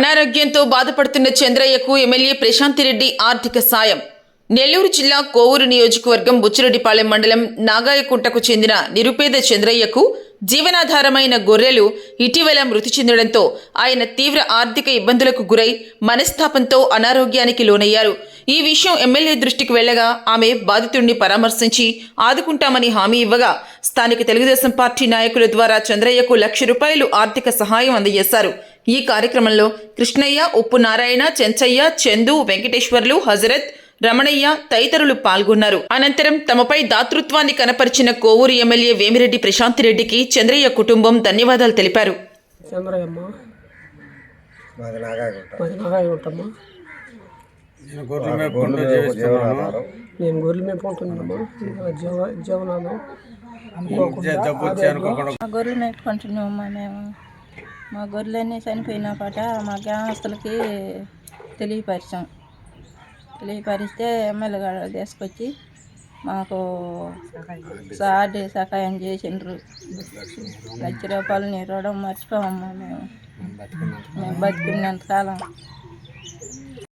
అనారోగ్యంతో బాధపడుతున్న చంద్రయ్యకు ఎమ్మెల్యే ప్రశాంతిరెడ్డి ఆర్థిక సాయం. నెల్లూరు జిల్లా కోవూరు నియోజకవర్గం బుచ్చిరెడ్డిపాళెం మండలం నాగాయకుంటకు చెందిన నిరుపేద చంద్రయ్యకు జీవనాధారమైన గొర్రెలు ఇటీవల మృతి చెందడంతో ఆయన తీవ్ర ఆర్థిక ఇబ్బందులకు గురై మనస్తాపంతో అనారోగ్యానికి లోనయ్యారు. ఈ విషయం ఎమ్మెల్యే దృష్టికి వెళ్లగా ఆమె బాధితుడిని పరామర్శించి ఆదుకుంటామని హామీ ఇవ్వగా స్థానిక తెలుగుదేశం పార్టీ నాయకుల ద్వారా చంద్రయ్యకు ₹1,00,000 ఆర్థిక సహాయం అందజేశారు. ఈ కార్యక్రమంలో కృష్ణయ్య, ఉప్పు నారాయణ, చెంచయ్య, చందు, వెంకటేశ్వర్లు, హజరత్, రమణయ్య తదితరులు పాల్గొన్నారు. అనంతరం తమపై దాతృత్వాన్ని కనపరిచిన కోవూరు ఎమ్మెల్యే వేమిరెడ్డి ప్రశాంతిరెడ్డికి చంద్రయ్య కుటుంబం ధన్యవాదాలు తెలిపారు. నేను గొర్రెలు మేపుకుంటున్నాము. గొర్రెలు మేపుకుంటున్నామమ్మా. మేము మా గొర్రెలన్నీ చనిపోయిన పాట మా గ్రామస్తులకి తెలియపరిస్తే ఎమ్మెల్యే గారు తీసుకొచ్చి మాకు సహాయం చేసిండ్రు. ₹1,00,000 నీ రుణం మర్చిపోమమ్మా. మేము బతికినంత కాలం